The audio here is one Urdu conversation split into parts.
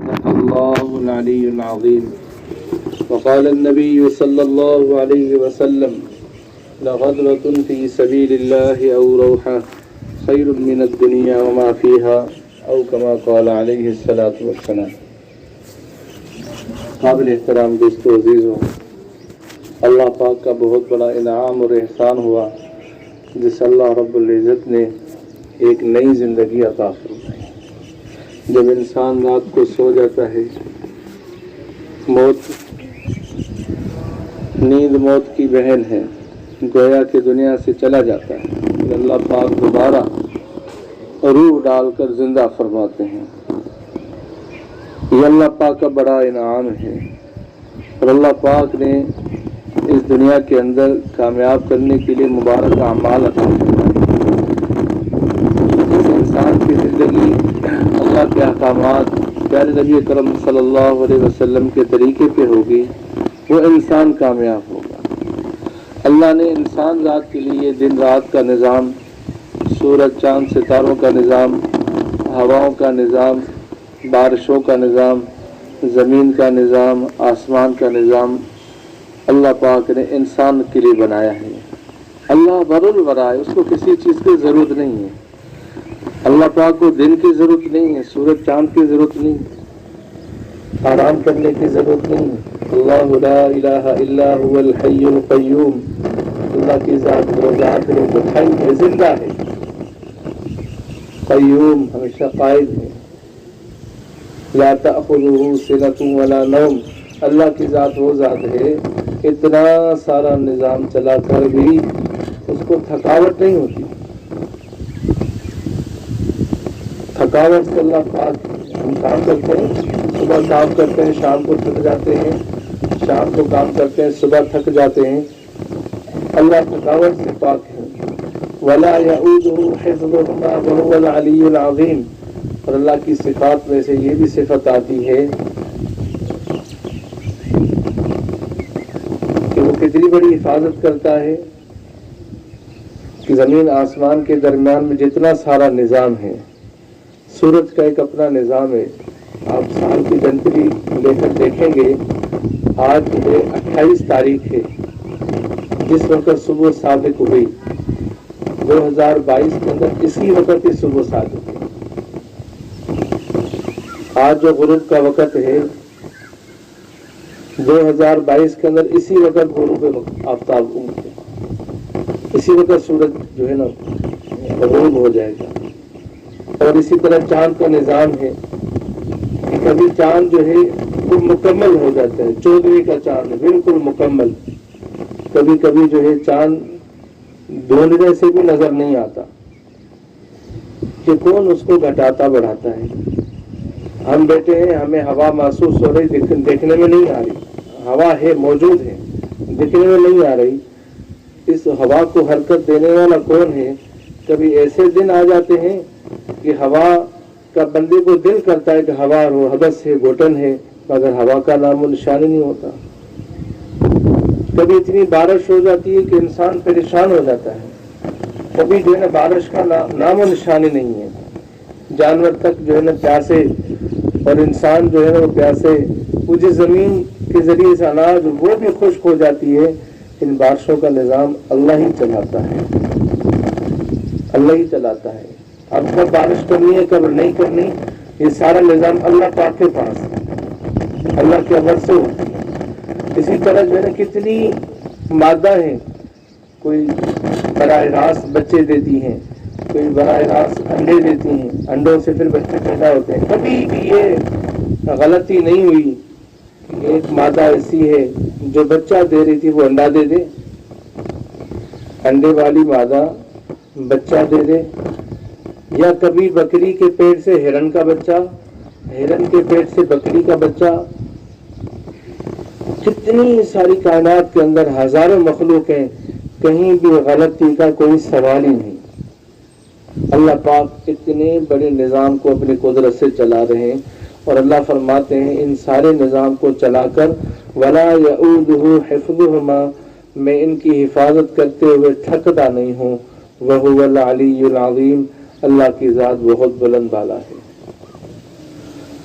صدق الله العلي العظيم. وقال النبي صلى الله عليه وسلم: لغدوة في سبيل الله أو روحة خير من الدنيا وما فيها، أو كما قال عليه الصلاة والسلام. قابل احترام دوستو عزیزو، اللہ پاک کا بہت بڑا انعام اور احسان ہوا جس اللہ رب العزت نے ایک نئی زندگی عطا فرمائی. جب انسان رات کو سو جاتا ہے، نیند موت کی بہن ہے، گویا کہ دنیا سے چلا جاتا ہے، پھر اللہ پاک دوبارہ روح ڈال کر زندہ فرماتے ہیں. یہ اللہ پاک کا بڑا انعام ہے، اور اللہ پاک نے اس دنیا کے اندر کامیاب کرنے کے لیے مبارک اعمال عطا فرمائے. انسان کی زندگی اللہ کے احکامات پیارے نبی کرم صلی اللہ علیہ وسلم کے طریقے پہ ہوگی، وہ انسان کامیاب ہوگا. اللہ نے انسان ذات کے لیے دن رات کا نظام، سورج چاند ستاروں کا نظام، ہواؤں کا نظام، بارشوں کا نظام، زمین کا نظام، آسمان کا نظام اللہ پاک نے انسان کے لیے بنایا ہے. اللہ بر الورا ہے، اس کو کسی چیز کی ضرورت نہیں ہے. اللہ پاک کو دن کی ضرورت نہیں ہے، سورج چاند کی ضرورت نہیں ہے، آرام کرنے کی ضرورت نہیں ہے. اللہ لا الہ الا هو الحی القیوم، اللہ کی ذات وہ ذات ہے جو حی ہے، زندہ ہے، قیوم ہمیشہ قائم ہے. لا تأخذہ سنۃ ولا نوم، اللہ کی ذات وہ ذات ہے اتنا سارا نظام چلا کر بھی اس کو تھکاوٹ نہیں ہوتی. تھکاوٹ سے اللہ پاک، ہم کام کرتے ہیں، صبح کام کرتے ہیں، شام کو تھک جاتے ہیں، شام کو کام کرتے ہیں، صبح تھک جاتے ہیں. اللہ تھکاوٹ سے پاک ہے. ولا يؤوده حفظهما وهو العلی العظیم، اور اللہ کی صفات میں سے یہ بھی صفت آتی ہے کہ وہ کتنی بڑی حفاظت کرتا ہے کہ زمین آسمان کے درمیان میں جتنا سارا نظام ہے، سورج کا ایک اپنا نظام ہے. آپ سال کی جنتری لے کر دیکھیں گے، آج 28 تاریخ ہے، جس وقت صبح صادق ہوئی 2022 کے اندر اسی وقت ہی صبح صادق ہے. آج جو غروب کا وقت ہے 2022 کے اندر اسی وقت غروب آفتاب اگتے، اسی وقت سورج جو ہے نا غروب ہو جائے گا. اور اسی طرح چاند کا نظام ہے کہ کبھی چاند جو ہے وہ مکمل ہو جاتا ہے، 14ویں کا چاند ہے بالکل مکمل. کبھی کبھی جو ہے چاند دھندلے سے بھی نظر نہیں آتا کہ کون اس کو گھٹاتا بڑھاتا ہے. ہم بیٹھے ہیں، ہمیں ہوا محسوس ہو رہی، دیکھنے میں نہیں آ رہی. ہوا ہے، موجود ہے، دیکھنے میں نہیں آ رہی. اس ہوا کو حرکت دینے والا کون ہے؟ کبھی ایسے دن آ جاتے ہیں کہ ہوا کا بندے کو دل کرتا ہے کہ ہوا ہو، حبس ہے، گھٹن ہے، مگر ہوا کا نام و نشان نہیں ہوتا. کبھی اتنی بارش ہو جاتی ہے کہ انسان پریشان ہو جاتا ہے. کبھی جو ہے نا بارش کا نام و نشان ہی نہیں ہے. جانور تک جو ہے نا پیاسے، اور انسان جو ہے نا وہ پیاسے. مجھے زمین کے ذریعے سے اناج وہ بھی خشک ہو جاتی ہے. ان بارشوں کا نظام اللہ ہی چلاتا ہے، اللہ ہی چلاتا ہے. اب کب بارش کرنی ہے، کب نہیں کرنی، یہ سارا نظام اللہ پاک کے پاس ہے، اللہ کے امر سے ہوتی ہے. اسی طرح جو ہے نا کتنی مادہ ہیں، کوئی براہ راست بچے دیتی ہیں، کوئی براہ راست انڈے دیتی ہیں، انڈوں سے پھر بچے پیدا ہوتے ہیں. کبھی بھی یہ غلطی نہیں ہوئی کہ ایک مادہ ایسی ہے جو بچہ دے رہی تھی وہ انڈا دے دے، انڈے والی مادہ بچہ دے دے. یا کبھی بکری کے پیٹ سے ہرن کا بچہ، ہرن کے پیٹ سے بکری کا بچہ. کتنی ساری کائنات کے اندر ہزاروں مخلوق ہیں، کہیں بھی غلطی کا کوئی سوال ہی نہیں. اللہ پاک اتنے بڑے نظام کو اپنی قدرت سے چلا رہے ہیں، اور اللہ فرماتے ہیں ان سارے نظام کو چلا کر ولا یعودہ حفظہما، میں ان کی حفاظت کرتے ہوئے تھکتا نہیں ہوں. وہو العلی العظیم، اللہ کی ذات بہت بلند بالا ہے.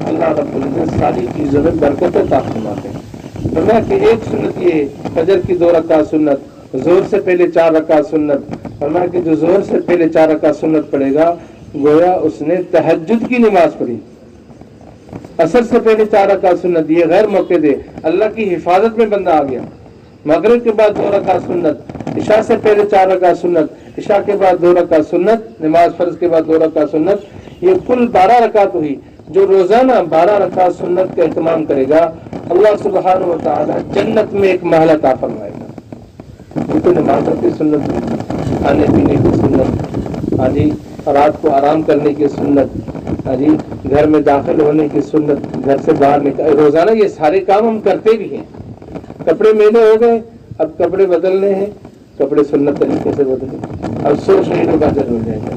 اللہ رب العزت ساری چیزوں میں برکت عطا فرماتے ہیں. فرمایا کہ ایک سنت یہ فجر کی 2 رکعت سنت، زور سے پہلے 4 رکعت سنت. فرمایا کہ جو زور سے پہلے 4 رکعت سنت پڑھے گا گویا اس نے تہجد کی نماز پڑھی. عصر سے پہلے 4 رکعت سنت، یہ غیر موقع دے، اللہ کی حفاظت میں بندہ آ گیا. مغرب کے بعد 2 رکعت سنت، عشاء سے پہلے 4 رکعت سنت، عشاء کے بعد 2 رکعت سنت، نماز فرض کے بعد 2 رکعت سنت، یہ کل 12 رکعت ہوئی. جو روزانہ 12 رکعت سنت کا اہتمام کرے گا اللہ سبحانہ و تعالی جنت میں ایک محل عطا فرمائے گا. یہ تو نماز کی سنت، کھانے پینے کی سنت، جی رات کو آرام کرنے کی سنت، جی گھر میں داخل ہونے کی سنت، گھر سے باہر نکل، روزانہ یہ سارے کام ہم کرتے بھی ہیں. کپڑے میلے ہو گئے، اب کپڑے بدلنے ہیں، کپڑے سنت طریقے سے بدلے. اب 100 شہیدوں کا جنم ہو جائے گا.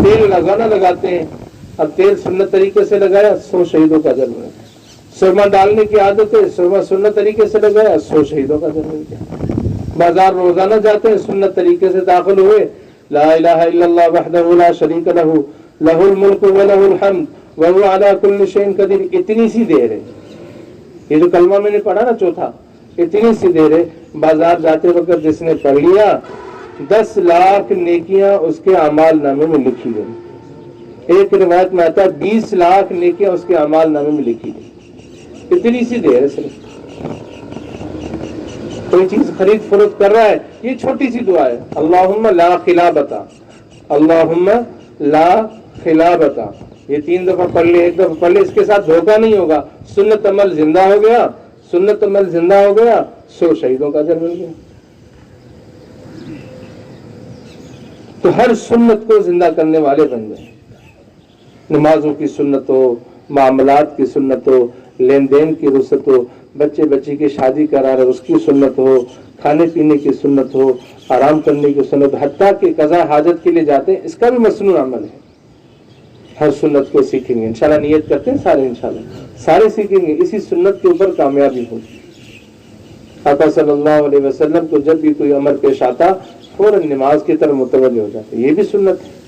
تیل لگانا لگاتے ہیں، اب تیل سنت طریقے سے لگایا، 100 شہیدوں کا جنم ہے. سرما ڈالنے کی عادت ہے، سرما سنت طریقے سے لگایا، 100 شہیدوں کا جنم ہے. بازار روزانہ جاتے ہیں، سنت طریقے سے داخل ہوئے، لا الہ الا اللہ وحدہ لا شریک لہ لہ الملک ولہ الحمد وہو علی کل شیء قدیر. اتنی سی دیر ہے، یہ جو کلمہ میں نے پڑھا نا چوتھا، اتنی سی دیر ہے. بازار جاتے وقت جس نے پڑھ لیا 10 لاکھ نیکیاں اس کے اعمال نامے میں لکھی گئی. ایک روایت میں آتا ہے 20 لاکھ نیکیاں اس کے اعمال نامے میں لکھی گئی. اتنی سی دیر ہے. صرف کوئی چیز خرید فروخت کر رہا ہے، یہ چھوٹی سی دعا ہے، اللہم لا خلابتا، اللہم لا خلابتا. یہ 3 دفعہ پڑھ لے، 1 دفعہ پڑھ لے، اس کے ساتھ دھوکہ نہیں ہوگا. سنت عمل زندہ ہو گیا، سنت عمل زندہ ہو گیا، 100 شہیدوں کا جنم ہو گیا. تو ہر سنت کو زندہ کرنے والے بن گئے. نمازوں کی سنت ہو، معاملات کی سنت ہو، لین دین کی رخصت ہو، بچے کی شادی کرا رہے اس کی سنت ہو، کھانے پینے کی سنت ہو، آرام کرنے کی سنت، حتیٰ کہ قضا حاجت کے لیے جاتے ہیں، اس کا بھی مسنون عمل ہے. ہر سنت کو سیکھیں گے انشاءاللہ. نیت کرتے ہیں سارے، انشاءاللہ سارے سیکھیں گے، اسی سنت کے اوپر کامیابی ہوگی. آقا صلی اللہ علیہ وسلم کو جب بھی کوئی امر پیش آتا فوراً نماز کی طرف متوجہ ہو جاتے. یہ بھی سنت ہے.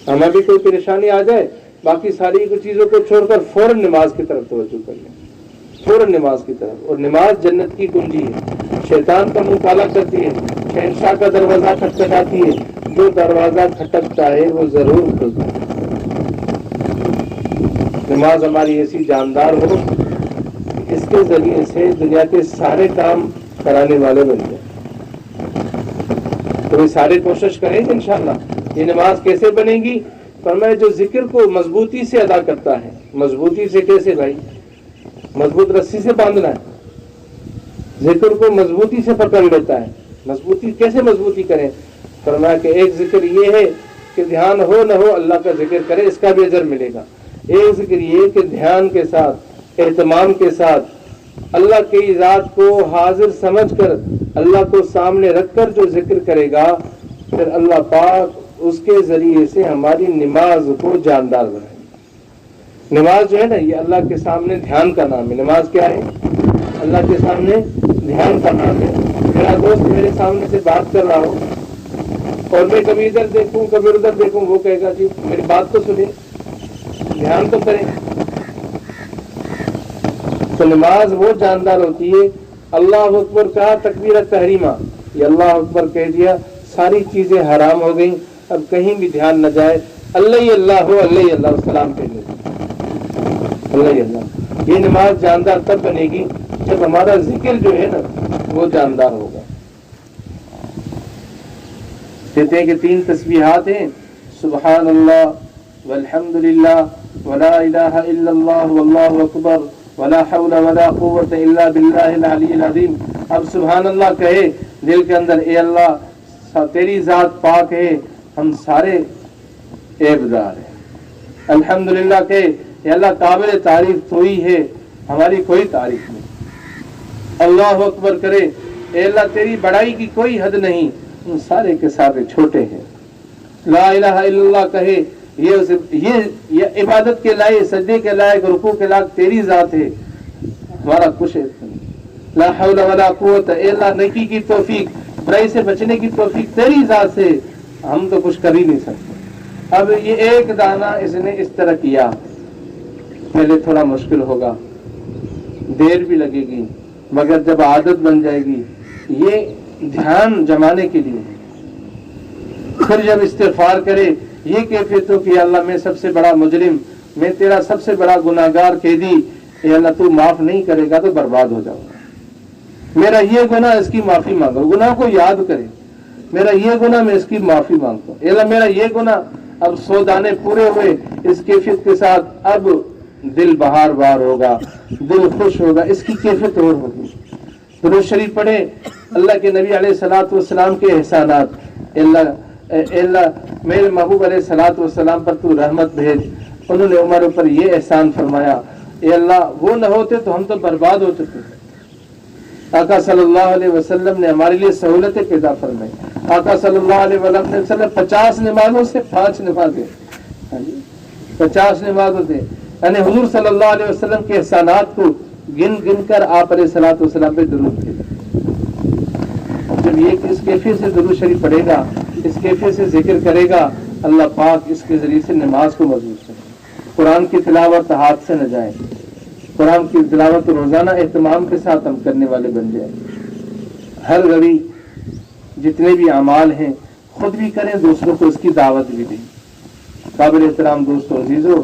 ہمیں بھی کوئی پریشانی آ جائے باقی ساری چیزوں کو چھوڑ کر فوراً نماز کی طرف توجہ کر لیں، فوراً نماز کی طرف. اور نماز جنت کی کنجی ہے، شیطان کا منہ کالا کرتی ہے، شہنشاہ کا دروازہ کھٹکھٹاتی ہے. جو دروازہ کھٹکتا ہے وہ ضرور کھلتا ہے. نماز ہماری ایسی جاندار ہو کہ اس کے ذریعے سے دنیا کے سارے کام کرانے والے بن جائیں. تو سارے کوشش کریں گے انشاءاللہ. یہ نماز کیسے بنے گی؟ فرمایا جو ذکر کو مضبوطی سے ادا کرتا ہے. مضبوطی سے کیسے بھائی؟ مضبوط رسی سے باندھنا ہے. ذکر کو مضبوطی سے پکڑ لیتا ہے. مضبوطی کیسے مضبوطی کریں؟ فرمایا کہ ایک ذکر یہ ہے کہ دھیان ہو نہ ہو اللہ کا ذکر کرے، اس کا بھی اجر ملے گا. ایک ذکر یہ کہ دھیان کے ساتھ، اہتمام کے ساتھ اللہ کی ذات کو حاضر سمجھ کر، اللہ کو سامنے رکھ کر جو ذکر کرے گا، پھر اللہ پاک اس کے ذریعے سے ہماری نماز کو جاندار بنائے. نماز جو ہے نا یہ اللہ کے سامنے دھیان کا نام ہے. نماز کیا ہے؟ اللہ کے سامنے دھیان کا نام ہے. میرا دوست میرے سامنے سے بات کر رہا ہو اور میں کبھی ادھر دیکھوں کبھی ادھر دیکھوں، وہ کہے گا جی میری بات تو سنیں، دھیان تو کریں. تو نماز وہ جاندار ہوتی ہے. اللہ اکبر کہا تکبیرۃ تحریمہ، یہ اللہ اکبر کہہ دیا، ساری چیزیں حرام ہو گئیں، اب کہیں بھی دھیان نہ جائے. اللہ اللہ ہو، اللہ اللہ السلام کہہ دیں، اللہ اللہ. یہ نماز جاندار تب بنے گی جب ہمارا ذکر جو ہے نا وہ جاندار ہوگا. کہتے ہیں کہ 3 تسبیحات ہیں، سبحان اللہ والحمد للہ ولا الہ الا اللہ واللہ اکبر ولا حول ولا قوت الا باللہ العلی العظیم. اب سبحان اللہ کہے دل کے اندر، اے اللہ تیری ذات پاک ہے، ہم سارے عیبدار ہیں. الحمدللہ کہے اے اللہ قابل تعریف تو ہی ہے، ہماری کوئی تعریف نہیں. اللہ اکبر کرے اے اللہ تیری بڑائی کی کوئی حد نہیں، ہم سارے کے سارے چھوٹے ہیں. لا الہ الا اللہ کہے یہ عبادت کے لائق، سجدے کے لائق، رکوع کے لائق تیری ذات ہے، ہمارا کچھ ہے. لا حول ولا قوت، اے اللہ نیکی کی توفیق، برائی سے بچنے کی توفیق تیری ذات سے، ہم تو کچھ کر ہی نہیں سکتے. اب یہ ایک دانہ اس نے اس طرح کیا، پہلے تھوڑا مشکل ہوگا، دیر بھی لگے گی، مگر جب عادت بن جائے گی، یہ دھیان جمانے کے لیے، پھر جب استغفار کرے، یہ کیفیت ہو کہ اللہ میں سب سے بڑا مجرم، میں تیرا سب سے بڑا گناہگار قیدی، اے اللہ تو معاف نہیں کرے گا تو برباد ہو جاؤں گا، میرا یہ گناہ اس کی معافی مانگو، گناہ کو یاد کرے، میرا یہ گناہ میں اس کی معافی مانگتا ہوں، اے اللہ میرا یہ گناہ، اب 100 دانے پورے ہوئے، اس کیفیت کے ساتھ اب دل بہار بار ہوگا، دل خوش ہوگا، اس کی کیفیت اور ہوگی۔ درود شریف پڑھے، اللہ کے نبی علیہ الصلوۃ والسلام کے احسانات، اے اللہ میرے محبوب علیہ الصلوۃ والسلام پر تو رحمت بھیج، انہوں نے عمر پر یہ احسان فرمایا، اے اللہ وہ نہ ہوتے تو ہم تو برباد ہو چکے ہیں۔ آقا صلی اللہ علیہ وسلم نے ہمارے لیے سہولتیں پیدا فرمائی، آقا صلی اللہ علیہ وسلم 50 نمازوں سے 5 نمازیں، 50 نمازوں سے، یعنی حضور صلی اللہ علیہ وسلم کے احسانات کو گن گن کر آپ علیہ الصلوۃ والسلام پہ درود بھیجیں۔ جب یہ اس کیفیت سے درود شریف پڑھے گا، اس کیفیت سے ذکر کرے گا، اللہ پاک اس کے ذریعے سے نماز کو مضبوط کرے، قرآن کی تلاوت ہاتھ سے نہ جائے، قرآن کی تلاوت روزانہ اہتمام کے ساتھ ہم کرنے والے بن جائیں، ہر گھڑی جتنے بھی اعمال ہیں خود بھی کریں، دوسروں کو اس کی دعوت بھی دیں۔ قابل احترام دوستو عزیزو،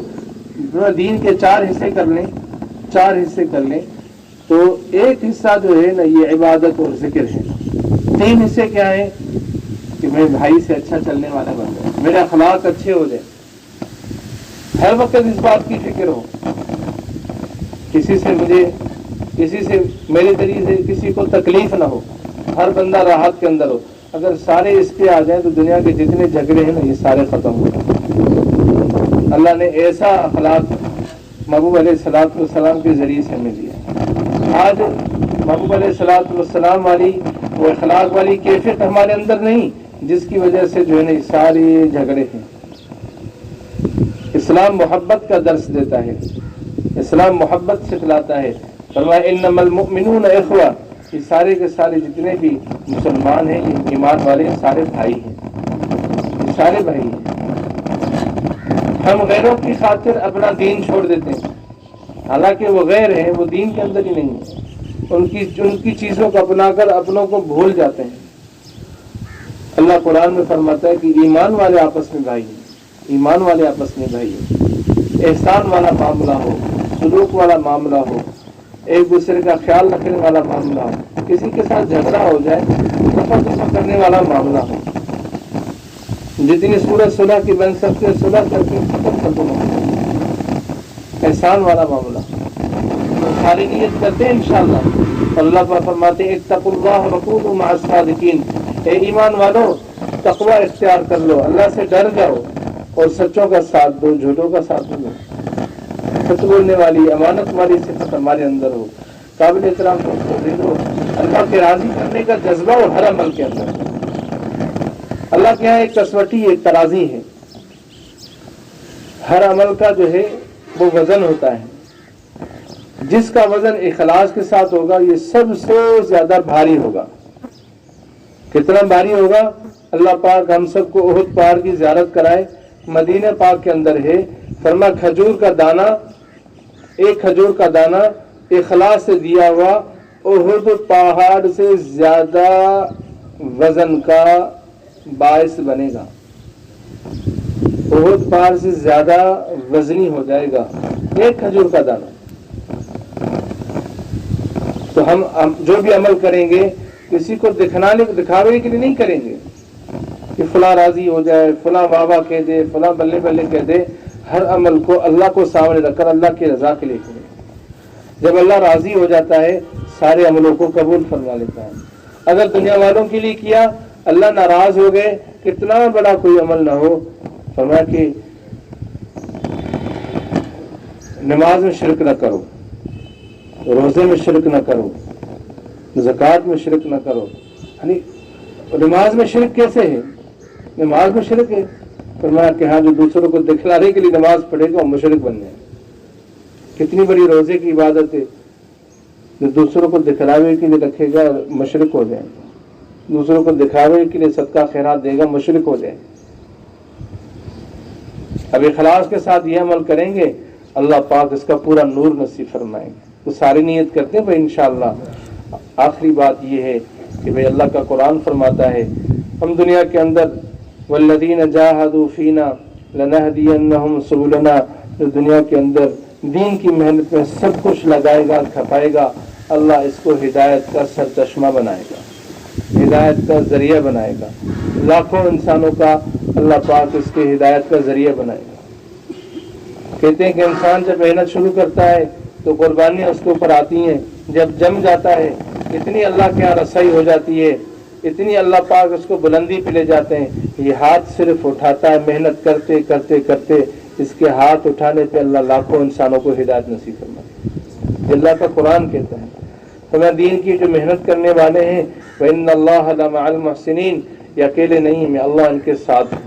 دین کے 4 حصے کر لیں، 4 حصے کر لیں تو ایک حصہ جو ہے نا یہ عبادت اور ذکر ہے، 3 حصے کیا ہیں کہ میں بھائی سے اچھا چلنے والا بن جائے، میرے اخلاق اچھے ہو جائے، ہر وقت اس بات کی فکر ہو کسی سے میرے ذریعے سے کسی کو تکلیف نہ ہو، ہر بندہ راحت کے اندر ہو۔ اگر سارے اس پہ آ جائیں تو دنیا کے جتنے جھگڑے ہیں نا یہ سارے ختم ہو جائیں۔ اللہ نے ایسا اخلاق محبوب علیہ الصلوۃ والسلام کے ذریعے سے ہمیں دیا۔ آج محبوب علیہ الصلوۃ والسلام والی وہ اخلاق والی کیفیت ہمارے اندر نہیں، جس کی وجہ سے جو ہے نا سارے جھگڑے ہیں۔ اسلام محبت کا درس دیتا ہے، اسلام محبت سکھلاتا ہے، فرمایا انما المؤمنون اخوہ، یہ سارے کے سارے جتنے بھی مسلمان ہیں، یہ ایمان والے سارے بھائی ہیں، یہ سارے بھائی ہیں۔ ہم غیروں کی خاطر اپنا دین چھوڑ دیتے ہیں، حالانکہ وہ غیر ہیں، وہ دین کے اندر ہی نہیں ہیں، ان کی چیزوں کو اپنا کر اپنوں کو بھول جاتے ہیں۔ اللہ قرآن میں فرماتا ہے کہ ایمان والے آپس میں بھائی ہیں، ایمان والے آپس میں بھائی ہیں، احسان والا معاملہ ہو، سلوک والا معاملہ ہو، ایک دوسرے کا خیال رکھنے والا معاملہ ہو، کسی کے ساتھ جھگڑا ہو جائے دفعہ کرنے والا معاملہ ہو، جتنی صورت صلح کی بن سکتے ہیں صلح کر کے ختم کر دو، احسان والا معاملہ ساری نیت کرتے ہیں انشاءاللہ۔ اللہ پر فرماتے ہیں اتقوا اللہ وکونوا مع الصادقین، اے ایمان والو تقوی اختیار کر لو، اللہ سے ڈر جاؤ اور سچوں کا ساتھ دو، جھوٹوں کا ساتھ دو، سچ بولنے والی امانت والی صفت ہمارے اندر ہو۔ قابل احترام دوستو، اللہ کے راضی کرنے کا جذبہ ہو ہر عمل کے اندر۔ اللہ کے یہاں ایک کسوٹی، ایک ترازی ہے، ہر عمل کا جو ہے وہ وزن ہوتا ہے، جس کا وزن اخلاص کے ساتھ ہوگا یہ سب سے زیادہ بھاری ہوگا۔ کتنا بھاری ہوگا؟ اللہ پاک ہم سب کو احد پہاڑ کی زیارت کرائے، مدینہ پاک کے اندر ہے، فرما کھجور کا دانہ، ایک کھجور کا دانہ اخلاص سے دیا ہوا احد پہاڑ سے زیادہ وزن کا باعث بنے گا، احد پہاڑ سے زیادہ وزنی ہو جائے گا ایک کھجور کا دانہ۔ تو ہم جو بھی عمل کریں گے کسی کو دکھاوے کے لیے نہیں کریں گے کہ فلاں راضی ہو جائے، فلاں واہ واہ کہہ دے، فلاں بلے بلے کہہ دے، ہر عمل کو اللہ کو سامنے رکھ کر اللہ کی رضا کے لیے کریں۔ جب اللہ راضی ہو جاتا ہے سارے عملوں کو قبول فرما لیتا ہے۔ اگر دنیا والوں کے لیے کیا، اللہ ناراض ہو گئے، کتنا بڑا کوئی عمل نہ ہو، فرمایا کہ نماز میں شرک نہ کرو، روزے میں شرک نہ کرو، زکوٰۃ میں شرک نہ کرو۔ یعنی نماز میں شرک کیسے ہے؟ نماز میں شرک ہے، فرمایا کہ ہاں جو دوسروں کو دکھلانے کے لیے نماز پڑھے گا وہ مشرک بن جائے۔ کتنی بڑی روزے کی عبادت ہے، جو دوسروں کو دکھلاوے کے لیے رکھے گا مشرک ہو جائے، دوسروں کو دکھاوے کے لیے صدقہ خیرات دے گا مشرک ہو جائے۔ اب اخلاص کے ساتھ یہ عمل کریں گے اللہ پاک اس کا پورا نور نصیب فرمائیں گے. تو ساری نیت کرتے ہیں بھائی انشاءاللہ. آخری بات یہ ہے کہ بھائی اللہ کا قرآن فرماتا ہے ہم دنیا کے اندر والذین جاہدوا فینا لنہدینہم سبلنا، جو دنیا کے اندر دین کی محنت میں سب کچھ لگائے گا کھپائے گا، اللہ اس کو ہدایت کا سرچشمہ بنائے گا، ہدایت کا ذریعہ بنائے گا. لاکھوں انسانوں کا اللہ پاک اس کے ہدایت کا ذریعہ بنائے گا. کہتے ہیں کہ انسان جب محنت شروع کرتا ہے تو قربانیاں اس کے اوپر آتی ہیں، جب جم جاتا ہے اتنی اللہ کے یہاں رسائی ہو جاتی ہے، اتنی اللہ پاک اس کو بلندی پہ لے جاتے ہیں. یہ ہاتھ صرف اٹھاتا ہے، محنت کرتے کرتے کرتے اس کے ہاتھ اٹھانے پہ اللہ لاکھوں انسانوں کو ہدایت نصیب فرماتا ہے. اللہ کا قرآن کہتا ہے تو میں دین کی جو محنت کرنے والے ہیں وَإِنَّ اللَّهَ لَمَعَ الْمُحْسِنِينَ، یہ اکیلے نہیں میں اللہ ان کے ساتھ ہوں.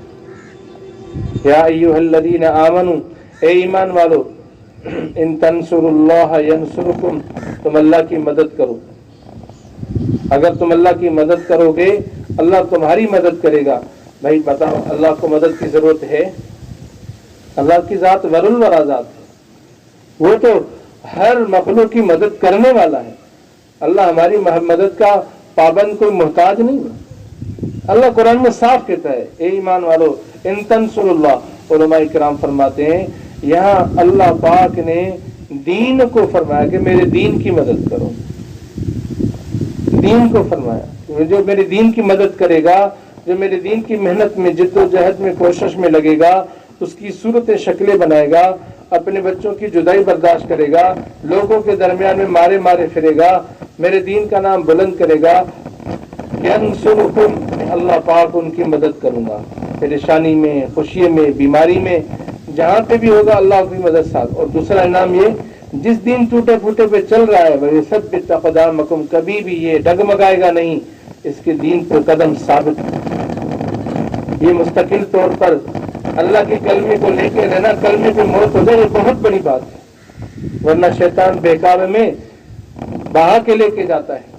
یا ایھا الذین آمنوا، اے ایمان والو، ان تنصروا اللہ ینصرکم، تم اللہ کی مدد کرو. اگر تم اللہ کی مدد کرو گے اللہ تمہاری مدد کرے گا. بھائی بتاؤ اللہ کو مدد کی ضرورت ہے؟ اللہ کی ذات ور الورا ذات ہے، وہ تو ہر مخلوق کی مدد کرنے والا ہے. اللہ ہماری مدد کا پابند کوئی محتاج نہیں ہے. اللہ قرآن میں صاف کہتا ہے اے ایمان والو ان تنصر اللہ. علماء کرام فرماتے ہیں یہاں اللہ پاک نے دین کو فرمایا کہ میرے دین کی مدد کرو. دین کو فرمایا جو میرے دین کی مدد کرے گا، جو میرے دین کی محنت میں جد و جہد میں کوشش میں لگے گا، اس کی صورتیں شکلیں بنائے گا، اپنے بچوں کی جدائی برداشت کرے گا، لوگوں کے درمیان میں مارے مارے پھرے گا، میرے دین کا نام بلند کرے گا. ینصرکم، اللہ پاک ان کی مدد کروں گا، پریشانی میں، خوشی میں، بیماری میں، جہاں پہ بھی ہوگا اللہ کی مدد ساتھ. اور دوسرا انعام یہ جس دین ٹوٹے پھوٹے پہ چل رہا ہے وہ سب اقدامکم، کبھی بھی یہ ڈگمگائے گا نہیں، اس کے دین پہ قدم ثابت. یہ مستقل طور پر اللہ کے کلمے کو لے کے رہنا، کلمے پہ موت ہو جائے یہ بہت بڑی بات ہے، ورنہ شیطان بہکاوے میں بہا کے لے کے جاتا ہے،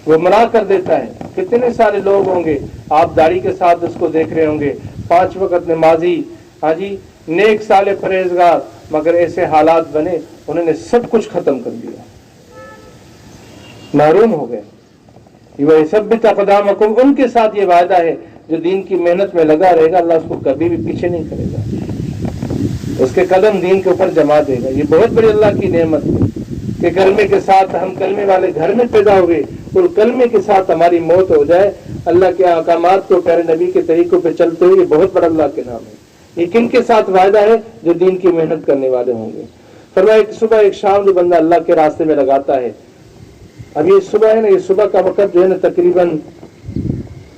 گمراہ کر دیتا ہے. کتنے سارے لوگ ہوں گے آپ داڑھی کے ساتھ اس کو دیکھ رہے ہوں گے، 5 وقت نمازی، ہاں جی نیک صالح پرہیزگار، مگر ایسے حالات بنے انہوں نے سب کچھ ختم کر دیا، محروم ہو گئے. وَيُثَبِّتُ أَقْدَامَكُمْ، ان کے ساتھ یہ وعدہ ہے جو دین کی محنت میں لگا رہے گا اللہ اس کو کبھی بھی پیچھے نہیں کرے گا، اس کے قدم دین کے اوپر جما دے گا. یہ بہت بڑی اللہ کی نعمت ہے کہ کلمے کے ساتھ ہم کلمے والے گھر میں پیدا ہو گئے اور کلمے کے ساتھ ہماری موت ہو جائے. اللہ کے احکامات کو پیارے نبی کے طریقوں پہ چلتے ہوئے یہ بہت بڑا اللہ کے نام ہے. یہ کن کے ساتھ وعدہ ہے؟ جو دین کی محنت کرنے والے ہوں گے. فرمایا ایک صبح ایک شام جو بندہ اللہ کے راستے میں لگاتا ہے. اب یہ صبح ہے نا، یہ صبح کا وقت جو ہے نا تقریباً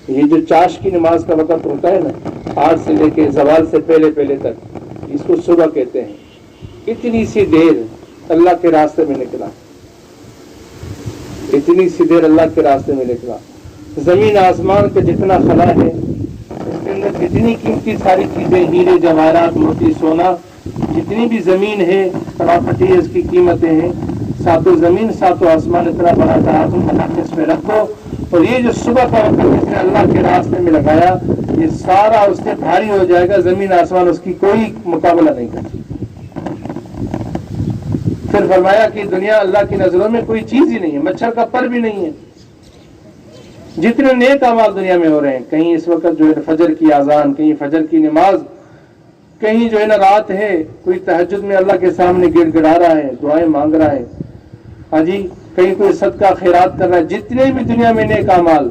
یہ جو چاش کی نماز کا وقت ہوتا ہے نا 8 سے لے کے زوال سے پہلے پہلے تک، اس کو صبح کہتے ہیں. اتنی سی دیر اللہ کے راستے میں نکلا، اتنی سی دیر اللہ کے راستے میں نکلا. زمین آسمان کا جتنا خلا ہے اس کے اندر جتنی قیمتی ساری چیزیں، ہیرے جواہرات موتی سونا، جتنی بھی زمین ہے پراپرٹی اس کی قیمتیں ہیں. ساتوں زمین ساتوں آسمان اتنا بڑا تھا، تم اللہ کے اس میں رکھو. اور یہ جو صبح کا وقت جس نے اللہ کے راستے میں لگایا یہ سارا اس سے بھاری ہو جائے گا، زمین آسمان اس کی کوئی مقابلہ نہیں کر سکتی. پھر فرمایا کہ دنیا اللہ کی نظروں میں کوئی چیز ہی نہیں ہے، مچھر کا پر بھی نہیں ہے. جتنے نیک اعمال دنیا میں ہو رہے ہیں، کہیں اس وقت جو ہے فجر کی اذان، کہیں فجر کی نماز، کہیں جو ہے نا رات ہے کوئی تہجد میں اللہ کے سامنے گڑ گڑا رہا ہے، دعائیں مانگ رہا ہے، ہاں جی کہیں کوئی صدقہ خیرات کر رہا ہے. جتنے بھی دنیا میں نیک اعمال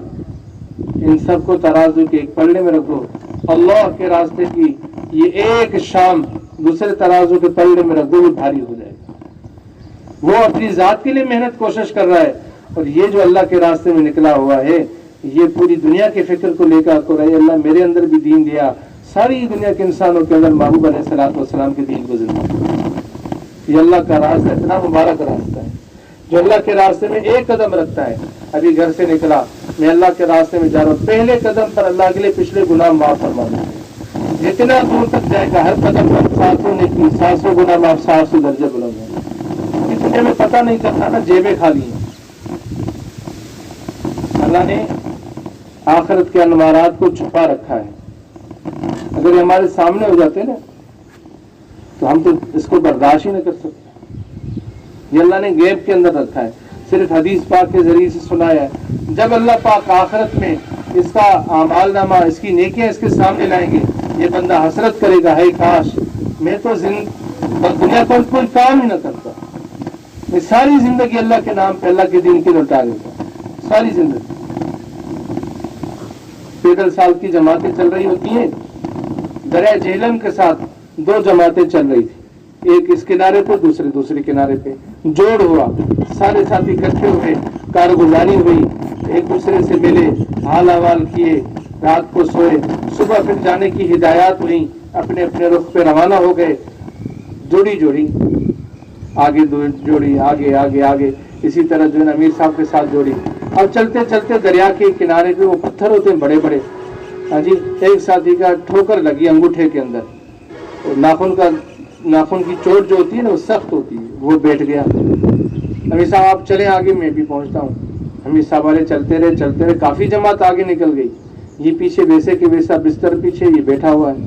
ان سب کو ترازو کے ایک پلڑے میں رکھو. اللہ کے راستے کی یہ ایک شام دوسرے ترازو کے پلڑے میں رکھ دو، وہ بھاری ہو جائے گا. وہ اپنی ذات کے لیے محنت کوشش کر رہا ہے اور یہ جو اللہ کے راستے میں نکلا ہوا ہے یہ پوری دنیا کے فکر کو لے کر کو رہے اللہ میرے اندر بھی دین دیا، ساری دنیا کے انسانوں کے اندر محبوب علیہ الصلوۃ والسلام کے دین کو زندہ. یہ اللہ کا راستہ اتنا مبارک راستہ ہے جو اللہ کے راستے میں ایک قدم رکھتا ہے. ابھی گھر سے نکلا میں اللہ کے راستے میں جا رہا ہوں، پہلے قدم پر اللہ کے لیے پچھلے گناہ معاف فرما دیں. جتنا دور تک جائے گا ہر قدم پر 700 نیکی، 700 گناہ معاف، 700 درجے بلند ہیں. اتنے میں پتہ نہیں چلتا نا جیبیں خالی ہیں. اللہ نے آخرت کے انوارات کو چھپا رکھا ہے. اگر یہ ہمارے سامنے ہو جاتے نا تو ہم تو اس کو برداشت ہی نہ کر سکتے. یہ اللہ نے غیب کے اندر رکھا ہے, صرف حدیث پاک کے ذریعے سے سنایا ہے. جب اللہ پاک آخرت میں اس کا اعمال نامہ, اس کی نیکیاں اس کے سامنے لائیں گے, یہ بندہ حسرت کرے گا, ہے کاش میں تو دنیا پر کوئی کام ہی نہ کرتا, میں ساری زندگی اللہ کے نام پہ, اللہ کے دین کے لوٹا دیتا, ساری زندگی. 13 سال کی جماعتیں چل رہی ہوتی ہیں, دریا جہلم کے ساتھ 2 جماعتیں چل رہی تھی, ایک اس کنارے پہ دوسرے کنارے پہ, جوڑ ہوا, سارے ساتھی اکٹھے ہوئے, کارگزاری ہوئی, ایک دوسرے سے ملے, حال احوال کیے, رات کو سوئے, صبح پھر جانے کی ہدایات ہوئی, اپنے اپنے رخ پہ روانہ ہو گئے, جوڑی آگے جوڑی آگے, اسی طرح جو ہے امیر صاحب کے ساتھ جوڑی. اب چلتے چلتے دریا کے کنارے پہ وہ پتھر ہوتے ہیں بڑے بڑے, ہاں جی, ایک ساتھی کا ٹھوکر لگی انگوٹھے کے اندر, ناخن کی چوٹ جو ہوتی ہے نا وہ سخت ہوتی ہے, وہ بیٹھ گیا. امیر صاحب آپ چلیں آگے, میں بھی پہنچتا ہوں. امیر صاحب والے چلتے رہے, کافی جماعت آگے نکل گئی, یہ پیچھے ویسے کہ ویسا بستر پیچھے یہ بیٹھا ہوا ہے.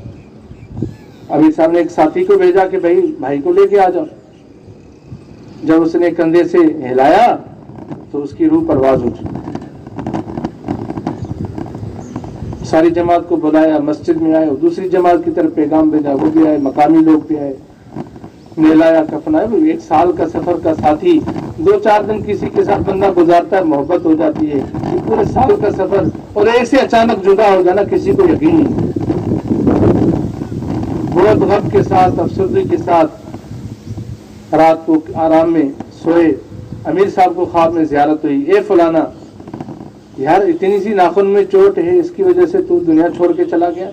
امیر صاحب نے ایک ساتھی کو بھیجا کہ بھائی کو لے کے آ جاؤ. جب اس نے کندھے سے ہلایا تو اس کی روح پرواز اٹھی. ساری جماعت کو بلایا, مسجد میں آئے, دوسری جماعت کی طرف پیغام بھیجا, وہ بھی آئے, مقامی لوگ بھی آئے, نہلایا کفنایا. 1 سال کا سفر کا ساتھی 2-4 دن کسی کے ساتھ بندہ گزارتا ہے, محبت ہو جاتی ہے. پورے سال کا سفر اور ایسے اچانک جدا ہو جانا کسی کو یقین نہیں. بہت غم کے ساتھ, افسردگی کے ساتھ رات کو آرام میں سوئے. امیر صاحب کو خواب میں زیارت ہوئی, اے فلانا یار اتنی سی ناخن میں چوٹ ہے, اس کی وجہ سے تو دنیا چھوڑ کے چلا گیا.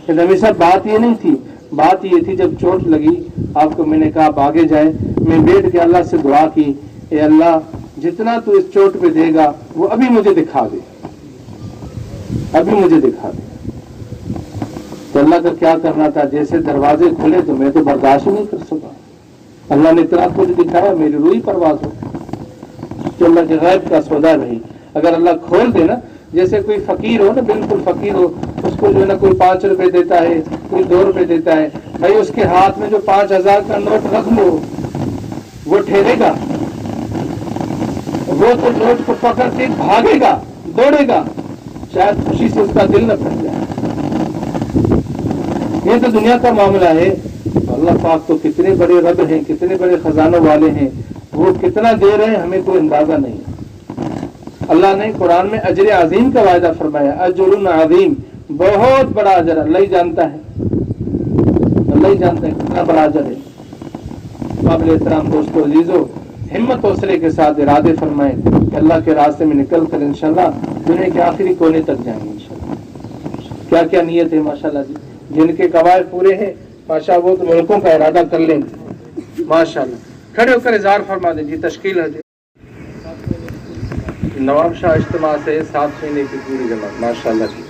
امیر صاحب بات یہ نہیں تھی, بات یہ تھی جب چوٹ لگی آپ کو میں نے کہا آپ آگے جائیں. میں بیٹھ کے اللہ سے دعا کی, اے اللہ جتنا تو اس چوٹ پہ دے گا وہ ابھی مجھے دکھا دے, ابھی مجھے دکھا دے. تو اللہ کا کیا کرنا تھا, جیسے دروازے کھلے تو میں تو برداشت نہیں کر سکا. اللہ نے اتنا کچھ دکھایا, میری روح ہی پرواز ہو. تو اللہ کے غیب کا سودا نہیں. اگر اللہ کھول دے نا, جیسے کوئی فقیر ہو نا, بالکل فقیر ہو, اس کو جو ہے نا کوئی 5 روپے دیتا ہے, کوئی 2 روپے دیتا ہے, بھائی اس کے ہاتھ میں جو 5000 کا نوٹ رکھ لو وہ ٹھہرے گا, وہ تو نوٹ کو پکڑ کے بھاگے گا, دوڑے گا, شاید خوشی سے اس کا دل نہ پھٹ جائے. یہ تو دنیا کا معاملہ ہے. اللہ پاک تو کتنے بڑے رب ہیں, کتنے بڑے خزانوں والے ہیں, وہ کتنا دے رہے ہیں ہمیں کوئی اندازہ نہیں. اللہ نے قرآن میں اجر عظیم کا وعدہ فرمایا, اجر عظیم, بہت بڑا اجر. اللہ ہی جانتا ہے, اللہ ہی جانتا ہے کتنا بڑا اجر ہے. قابل احترام دوستو عزیزو, ہمت حوصلے کے ساتھ ارادے فرمائیں کہ اللہ کے راستے میں نکل کر انشاءاللہ دنیا کے آخری کونے تک جائیں گے انشاءاللہ. کیا کیا نیت ہے ماشاءاللہ جی, جن کے قواعد پورے ہیں ماشاء وہ تو ملکوں کا ارادہ کر لیں گے ماشاءاللہ. کھڑے ہو کر اظہار فرما دیں جی. تشکیل ہے نواب شاہ اجتماع سے 7 مہینے کی پوری جماعت ماشاءاللہ جی.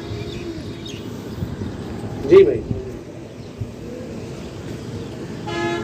جی بھائی.